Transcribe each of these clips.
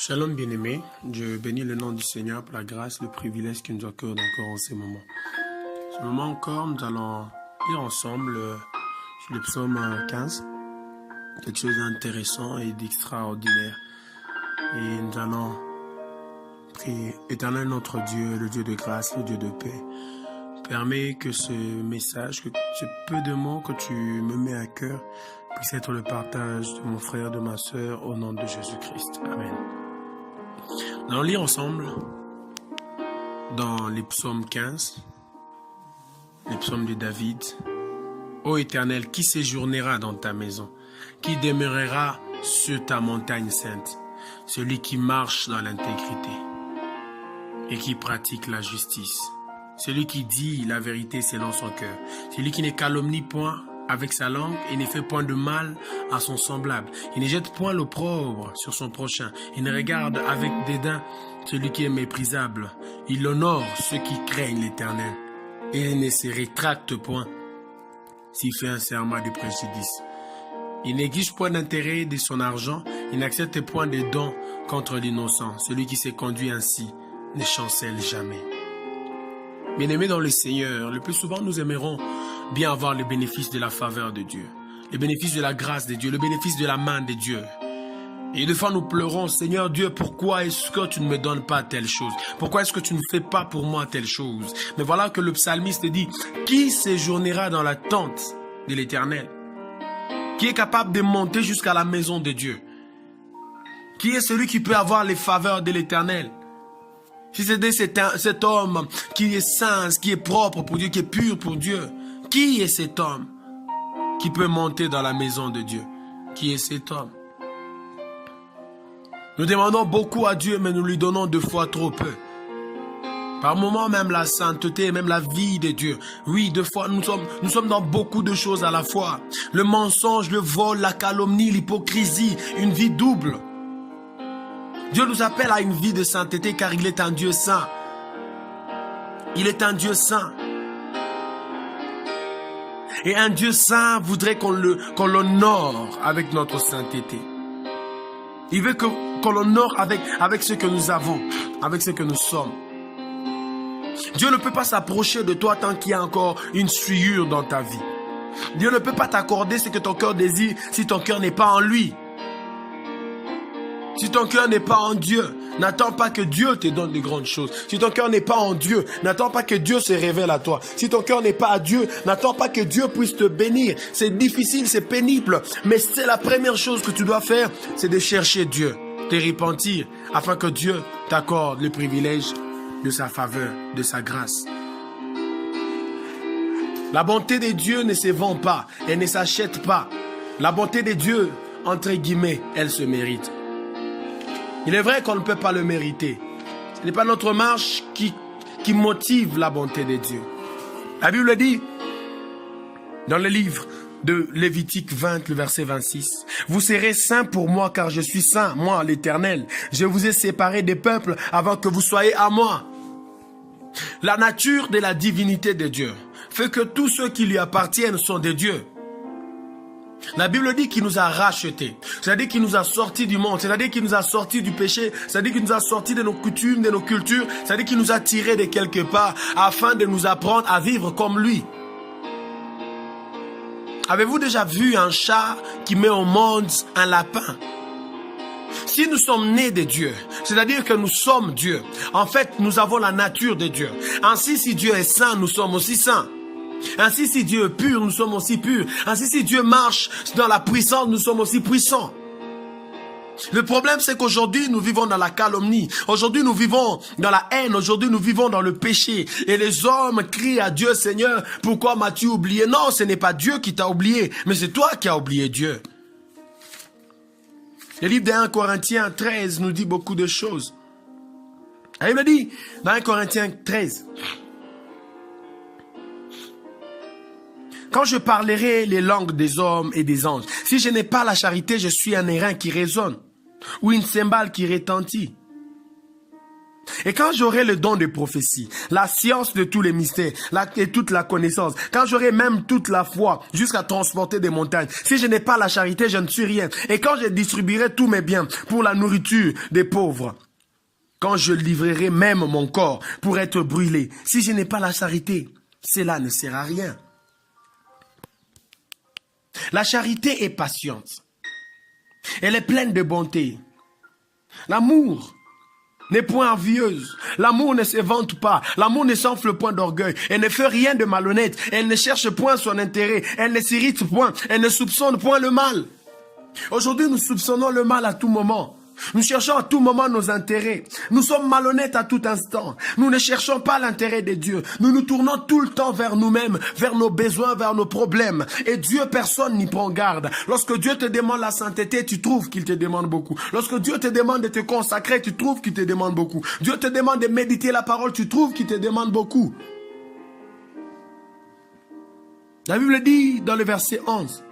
Shalom bien-aimé, je bénis le nom du Seigneur pour la grâce, le privilège qu'il nous accorde encore en ces moments. Ce moment encore, nous allons lire ensemble sur le psaume 15, quelque chose d'intéressant et d'extraordinaire. Et nous allons prier, Éternel notre Dieu, le Dieu de grâce, le Dieu de paix. Permets que ce message, que ce peu de mots que tu me mets à cœur, puisse être le partage de mon frère, de ma sœur, au nom de Jésus-Christ. Amen. Nous allons lire ensemble dans les psaumes 15, les psaumes de David. Ô Éternel, qui séjournera dans ta maison? Qui demeurera sur ta montagne sainte? Celui qui marche dans l'intégrité et qui pratique la justice. Celui qui dit la vérité selon son cœur. Celui qui ne calomnie point avec sa langue et ne fait point de mal à son semblable. Il ne jette point l'opprobre sur son prochain. Il ne regarde avec dédain celui qui est méprisable. Il honore ceux qui craignent l'Éternel et ne se rétracte point s'il fait un serment de préjudice. Il n'exige point d'intérêt de son argent. Il n'accepte point de dons contre l'innocent. Celui qui se conduit ainsi ne chancelle jamais. Bien-aimés dans le Seigneur, le plus souvent nous aimerons bien avoir le bénéfice de la faveur de Dieu, le bénéfice de la grâce de Dieu, le bénéfice de la main de Dieu. Et des fois nous pleurons, Seigneur Dieu, pourquoi est-ce que tu ne me donnes pas telle chose? Pourquoi est-ce que tu ne fais pas pour moi telle chose? Mais voilà que le psalmiste dit, qui séjournera dans la tente de l'Éternel? Qui est capable de monter jusqu'à la maison de Dieu? Qui est celui qui peut avoir les faveurs de l'Éternel? Si c'était cet homme qui est saint, qui est propre pour Dieu, qui est pur pour Dieu, qui est cet homme qui peut monter dans la maison de Dieu? Qui est cet homme? Nous demandons beaucoup à Dieu, mais nous lui donnons deux fois trop peu. Par moments, même la sainteté, même la vie de Dieu. Oui, deux fois, nous sommes dans beaucoup de choses à la fois. Le mensonge, le vol, la calomnie, l'hypocrisie, une vie double. Dieu nous appelle à une vie de sainteté car il est un Dieu saint. Il est un Dieu saint. Et un Dieu saint voudrait qu'on l'honore avec notre sainteté. Il veut qu'on l'honore avec ce que nous avons, avec ce que nous sommes. Dieu ne peut pas s'approcher de toi tant qu'il y a encore une souillure dans ta vie. Dieu ne peut pas t'accorder ce que ton cœur désire si ton cœur n'est pas en lui. Si ton cœur n'est pas en Dieu, n'attends pas que Dieu te donne de grandes choses. Si ton cœur n'est pas en Dieu, n'attends pas que Dieu se révèle à toi. Si ton cœur n'est pas à Dieu, n'attends pas que Dieu puisse te bénir. C'est difficile, c'est pénible, mais c'est la première chose que tu dois faire, c'est de chercher Dieu, te repentir, afin que Dieu t'accorde le privilège de sa faveur, de sa grâce. La bonté de Dieu ne se vend pas, elle ne s'achète pas. La bonté de Dieu, entre guillemets, elle se mérite. Il est vrai qu'on ne peut pas le mériter. Ce n'est pas notre marche qui motive la bonté de Dieu. La Bible dit, dans le livre de Lévitique 20, le verset 26, « Vous serez saints pour moi, car je suis saint, moi l'Éternel. Je vous ai séparés des peuples avant que vous soyez à moi. » La nature de la divinité de Dieu fait que tous ceux qui lui appartiennent sont des dieux. La Bible dit qu'il nous a rachetés, c'est-à-dire qu'il nous a sortis du monde, c'est-à-dire qu'il nous a sortis du péché, c'est-à-dire qu'il nous a sortis de nos coutumes, de nos cultures, c'est-à-dire qu'il nous a tirés de quelque part afin de nous apprendre à vivre comme lui. Avez-vous déjà vu un chat qui met au monde un lapin? Si nous sommes nés de Dieu, c'est-à-dire que nous sommes Dieu, en fait nous avons la nature de Dieu. Ainsi si Dieu est saint, nous sommes aussi saints. Ainsi, si Dieu est pur, nous sommes aussi purs. Ainsi, si Dieu marche dans la puissance, nous sommes aussi puissants. Le problème, c'est qu'aujourd'hui, nous vivons dans la calomnie. Aujourd'hui, nous vivons dans la haine. Aujourd'hui, nous vivons dans le péché. Et les hommes crient à Dieu, Seigneur, pourquoi m'as-tu oublié? Non, ce n'est pas Dieu qui t'a oublié, mais c'est toi qui as oublié Dieu. Le livre de 1 Corinthiens 13 nous dit beaucoup de choses. Il me dit, dans 1 Corinthiens 13, quand je parlerai les langues des hommes et des anges, si je n'ai pas la charité, je suis un airain qui résonne ou une cymbale qui retentit. Et quand j'aurai le don de prophétie, la science de tous les mystères, et toute la connaissance, quand j'aurai même toute la foi jusqu'à transporter des montagnes, si je n'ai pas la charité, je ne suis rien. Et quand je distribuerai tous mes biens pour la nourriture des pauvres, quand je livrerai même mon corps pour être brûlé, si je n'ai pas la charité, cela ne sert à rien. La charité est patiente. Elle est pleine de bonté. L'amour n'est point envieuse. L'amour ne se vante pas. L'amour ne s'enfle point d'orgueil. Elle ne fait rien de malhonnête. Elle ne cherche point son intérêt. Elle ne s'irrite point. Elle ne soupçonne point le mal. Aujourd'hui, nous soupçonnons le mal à tout moment. Nous cherchons à tout moment nos intérêts. Nous sommes malhonnêtes à tout instant. Nous ne cherchons pas l'intérêt de Dieu. Nous nous tournons tout le temps vers nous-mêmes, vers nos besoins, vers nos problèmes. Et Dieu, personne n'y prend garde. Lorsque Dieu te demande la sainteté, tu trouves qu'il te demande beaucoup. Lorsque Dieu te demande de te consacrer, tu trouves qu'il te demande beaucoup. Dieu te demande de méditer la parole, tu trouves qu'il te demande beaucoup. La Bible dit dans le verset 11,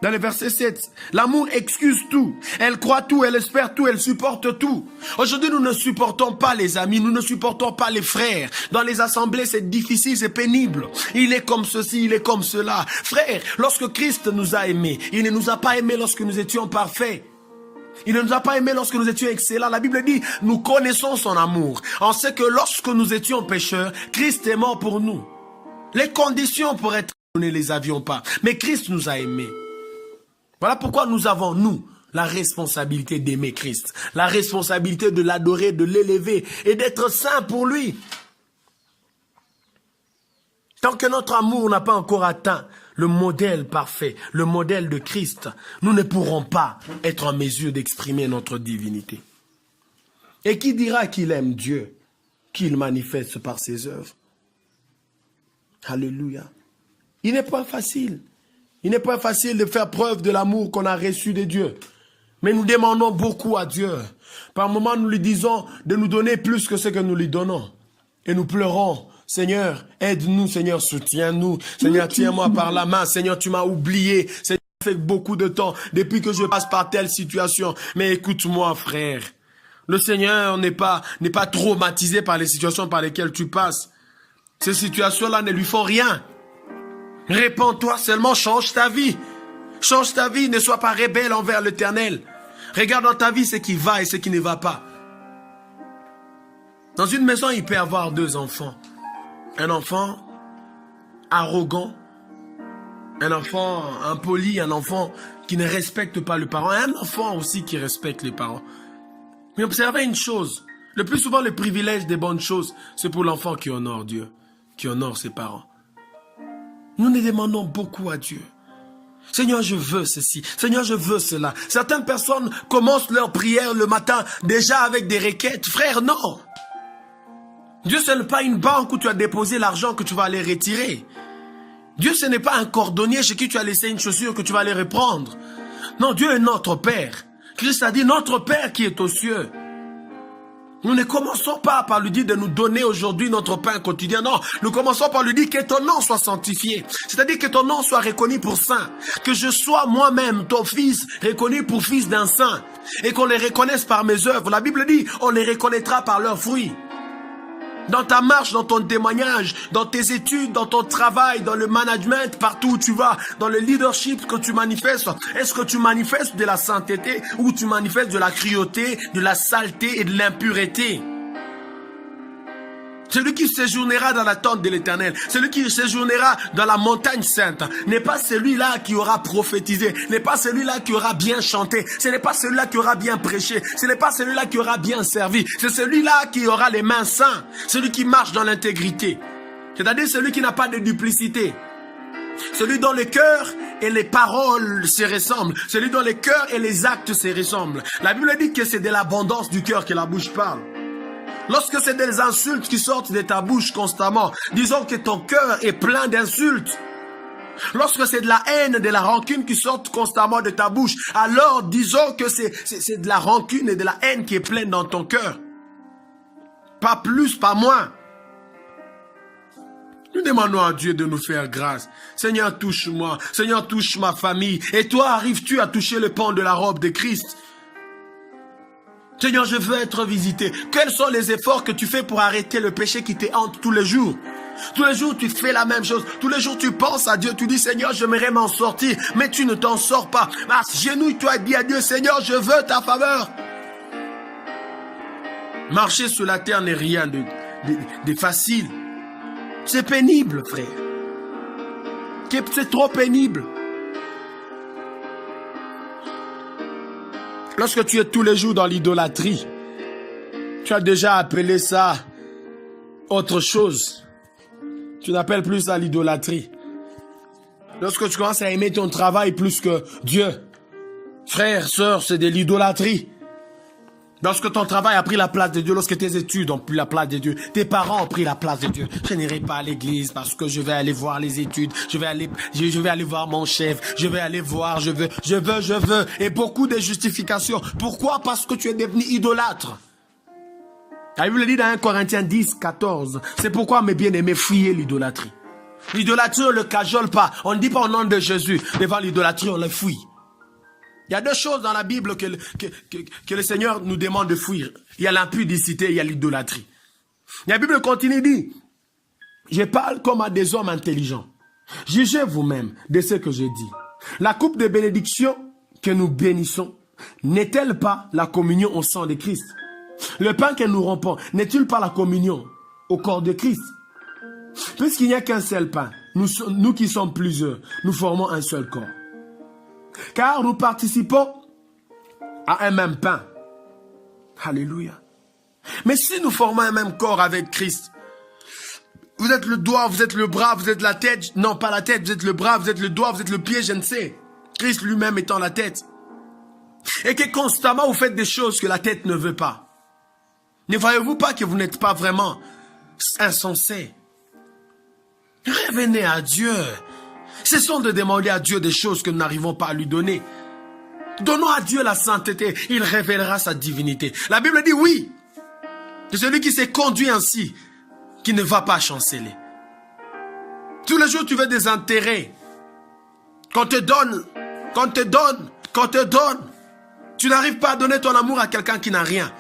dans le verset 7, l'amour excuse tout, elle croit tout, elle espère tout, elle supporte tout. Aujourd'hui, nous ne supportons pas les amis, nous ne supportons pas les frères. Dans les assemblées, c'est difficile, c'est pénible. Il est comme ceci, il est comme cela. Frère, lorsque Christ nous a aimés, il ne nous a pas aimés lorsque nous étions parfaits. Il ne nous a pas aimés lorsque nous étions excellents. La Bible dit, nous connaissons son amour. On sait que lorsque nous étions pécheurs, Christ est mort pour nous. Les conditions pour être, nous ne les avions pas. Mais Christ nous a aimés. Voilà pourquoi nous avons, nous, la responsabilité d'aimer Christ. La responsabilité de l'adorer, de l'élever et d'être saint pour lui. Tant que notre amour n'a pas encore atteint le modèle parfait, le modèle de Christ, nous ne pourrons pas être en mesure d'exprimer notre divinité. Et qui dira qu'il aime Dieu, qu'il manifeste par ses œuvres? Alléluia. Il n'est pas facile. Il n'est pas facile de faire preuve de l'amour qu'on a reçu de Dieu. Mais nous demandons beaucoup à Dieu. Par moments, nous lui disons de nous donner plus que ce que nous lui donnons. Et nous pleurons. Seigneur, aide-nous. Seigneur, soutiens-nous. Seigneur, tiens-moi par la main. Seigneur, tu m'as oublié. Seigneur, ça fait beaucoup de temps depuis que je passe par telle situation. Mais écoute-moi, frère. Le Seigneur n'est pas traumatisé par les situations par lesquelles tu passes. Ces situations-là ne lui font rien. Répands-toi seulement, change ta vie. Change ta vie, ne sois pas rebelle envers l'Éternel. Regarde dans ta vie ce qui va et ce qui ne va pas. Dans une maison, il peut y avoir deux enfants. Un enfant arrogant, un enfant impoli, un enfant qui ne respecte pas le parent, un enfant aussi qui respecte les parents. Mais observez une chose, le plus souvent le privilège des bonnes choses, c'est pour l'enfant qui honore Dieu, qui honore ses parents. Nous ne demandons beaucoup à Dieu. Seigneur, je veux ceci. Seigneur, je veux cela. Certaines personnes commencent leur prière le matin déjà avec des requêtes. Frère, non. Dieu, ce n'est pas une banque où tu as déposé l'argent que tu vas aller retirer. Dieu, ce n'est pas un cordonnier chez qui tu as laissé une chaussure que tu vas aller reprendre. Non, Dieu est notre Père. Christ a dit, notre Père qui est aux cieux. Nous ne commençons pas par lui dire de nous donner aujourd'hui notre pain quotidien. Non, nous commençons par lui dire que ton nom soit sanctifié. C'est-à-dire que ton nom soit reconnu pour saint. Que je sois moi-même, ton fils, reconnu pour fils d'un saint. Et qu'on les reconnaisse par mes œuvres. La Bible dit, on les reconnaîtra par leurs fruits. Dans ta marche, dans ton témoignage, dans tes études, dans ton travail, dans le management, partout où tu vas, dans le leadership que tu manifestes, est-ce que tu manifestes de la sainteté ou tu manifestes de la cruauté, de la saleté et de l'impureté? Celui qui séjournera dans la tente de l'Éternel, celui qui séjournera dans la montagne sainte, n'est pas celui-là qui aura prophétisé, n'est pas celui-là qui aura bien chanté, ce n'est pas celui-là qui aura bien prêché, ce n'est pas celui-là qui aura bien servi, c'est celui-là qui aura les mains saintes, celui qui marche dans l'intégrité, c'est-à-dire celui qui n'a pas de duplicité, celui dont le cœur et les paroles se ressemblent, celui dont le cœur et les actes se ressemblent. La Bible dit que c'est de l'abondance du cœur que la bouche parle. Lorsque c'est des insultes qui sortent de ta bouche constamment, disons que ton cœur est plein d'insultes. Lorsque c'est de la haine, de la rancune qui sortent constamment de ta bouche, alors disons que c'est de la rancune et de la haine qui est pleine dans ton cœur. Pas plus, pas moins. Nous demandons à Dieu de nous faire grâce. Seigneur, touche-moi. Seigneur, touche ma famille. Et toi, arrives-tu à toucher le pan de la robe de Christ? Seigneur, je veux être visité. Quels sont les efforts que tu fais pour arrêter le péché qui te hante tous les jours? Tous les jours, tu fais la même chose. Tous les jours, tu penses à Dieu. Tu dis, Seigneur, j'aimerais m'en sortir. Mais tu ne t'en sors pas. Agenouille-toi et dis à Dieu, Seigneur, je veux ta faveur. Marcher sur la terre n'est rien de facile. C'est pénible, frère. C'est trop pénible. Lorsque tu es tous les jours dans l'idolâtrie, tu as déjà appelé ça autre chose. Tu n'appelles plus ça l'idolâtrie. Lorsque tu commences à aimer ton travail plus que Dieu, frère, sœur, c'est de l'idolâtrie. Lorsque ton travail a pris la place de Dieu, lorsque tes études ont pris la place de Dieu, tes parents ont pris la place de Dieu. Je n'irai pas à l'église parce que je vais aller voir les études, je vais aller voir mon chef, je vais aller voir, je veux. Et beaucoup de justifications. Pourquoi? Parce que tu es devenu idolâtre. La Bible dit dans 1 Corinthiens 10, 14, c'est pourquoi mes bien-aimés, fuyez l'idolâtrie. L'idolâtrie, on ne le cajole pas. On ne dit pas au nom de Jésus. Devant l'idolâtrie, on le fuit. Il y a deux choses dans la Bible que le Seigneur nous demande de fuir. Il y a l'impudicité, il y a l'idolâtrie. La Bible continue, dit, je parle comme à des hommes intelligents. Jugez vous-même de ce que je dis. La coupe de bénédiction que nous bénissons, n'est-elle pas la communion au sang de Christ? Le pain que nous rompons, n'est-il pas la communion au corps de Christ? Puisqu'il n'y a qu'un seul pain, nous qui sommes plusieurs, nous formons un seul corps. Car nous participons à un même pain. Alléluia. Mais si nous formons un même corps avec Christ, vous êtes le doigt, vous êtes le bras, vous êtes la tête. Non, pas la tête, vous êtes le bras, vous êtes le doigt, vous êtes le pied, je ne sais. Christ lui-même étant la tête. Et que constamment vous faites des choses que la tête ne veut pas. Ne voyez-vous pas que vous n'êtes pas vraiment insensé? Revenez à Dieu. Cessons de demander à Dieu des choses que nous n'arrivons pas à lui donner. Donnons à Dieu la sainteté. Il révélera sa divinité. La Bible dit oui. C'est celui qui s'est conduit ainsi, qui ne va pas chanceler. Tous les jours, tu veux des intérêts. Qu'on te donne. Tu n'arrives pas à donner ton amour à quelqu'un qui n'a rien.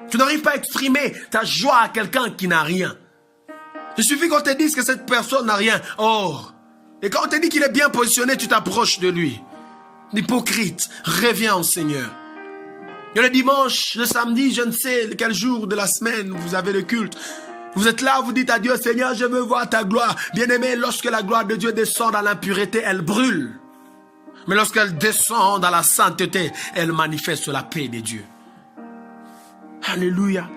Tu n'arrives pas à exprimer ta joie à quelqu'un qui n'a rien. Il suffit qu'on te dise que cette personne n'a rien. Oh! Et quand on te dit qu'il est bien positionné, tu t'approches de lui. Hypocrite, reviens au Seigneur. Et le dimanche, le samedi, je ne sais quel jour de la semaine vous avez le culte. Vous êtes là, vous dites à Dieu, Seigneur, je veux voir ta gloire. Bien-aimé, lorsque la gloire de Dieu descend dans l'impureté, elle brûle. Mais lorsqu'elle descend dans la sainteté, elle manifeste la paix de Dieu. Alléluia.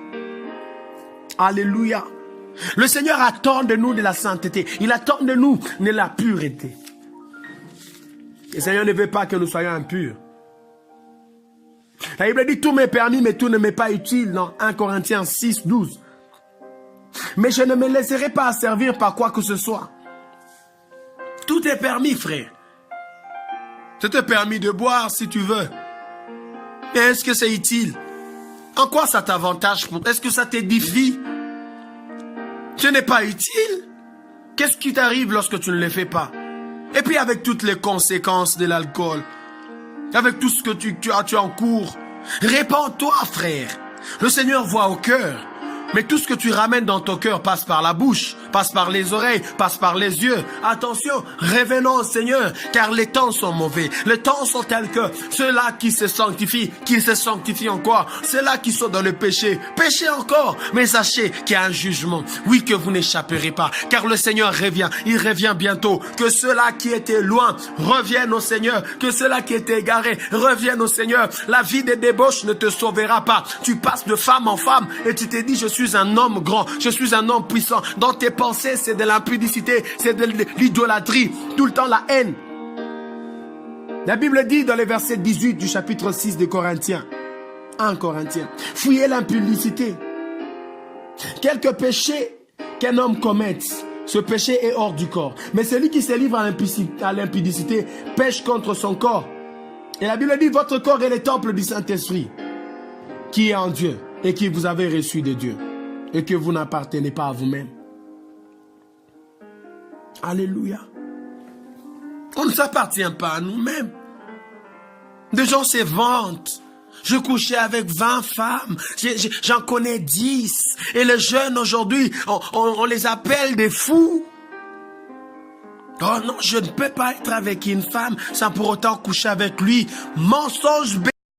Alléluia. Le Seigneur attend de nous de la sainteté. Il attend de nous de la pureté. Le Seigneur ne veut pas que nous soyons impurs. La Bible dit tout m'est permis, mais tout ne m'est pas utile. Dans 1 Corinthiens 6, 12. Mais je ne me laisserai pas asservir par quoi que ce soit. Tout est permis, frère. C'est te permis de boire si tu veux. Mais est-ce que c'est utile? En quoi ça t'avantage? Est-ce que ça t'édifie? Ce n'est pas utile. Qu'est-ce qui t'arrive lorsque tu ne le fais pas? Et puis avec toutes les conséquences de l'alcool, avec tout ce que tu as en cours, répands-toi, frère. Le Seigneur voit au cœur. Mais tout ce que tu ramènes dans ton cœur passe par la bouche, passe par les oreilles, passe par les yeux. Attention, revenons au Seigneur, car les temps sont mauvais. Les temps sont tels que ceux-là qui se sanctifient encore, ceux-là qui sont dans le péché, péchez encore. Mais sachez qu'il y a un jugement. Oui, que vous n'échapperez pas, car le Seigneur revient. Il revient bientôt. Que ceux-là qui étaient loin reviennent au Seigneur. Que ceux-là qui étaient égarés reviennent au Seigneur. La vie des débauches ne te sauvera pas. Tu passes de femme en femme et tu te dis, je suis un homme grand, je suis un homme puissant. Dans tes pensées, c'est de l'impudicité, c'est de l'idolâtrie, tout le temps la haine. La Bible dit dans le verset 18 du chapitre 6 de Corinthiens, 1 Corinthiens, fuyez l'impudicité. Quelque péché qu'un homme commette, ce péché est hors du corps. Mais celui qui se livre à l'impudicité pêche contre son corps. Et la Bible dit, votre corps est le temple du Saint-Esprit, qui est en Dieu et qui vous avez reçu de Dieu. Et que vous n'appartenez pas à vous-même. Alléluia. On ne s'appartient pas à nous-mêmes. Des gens se vantent. Je couchais avec 20 femmes. J'en connais 10. Et les jeunes aujourd'hui, on les appelle des fous. Oh non, je ne peux pas être avec une femme sans pour autant coucher avec lui. Mensonge.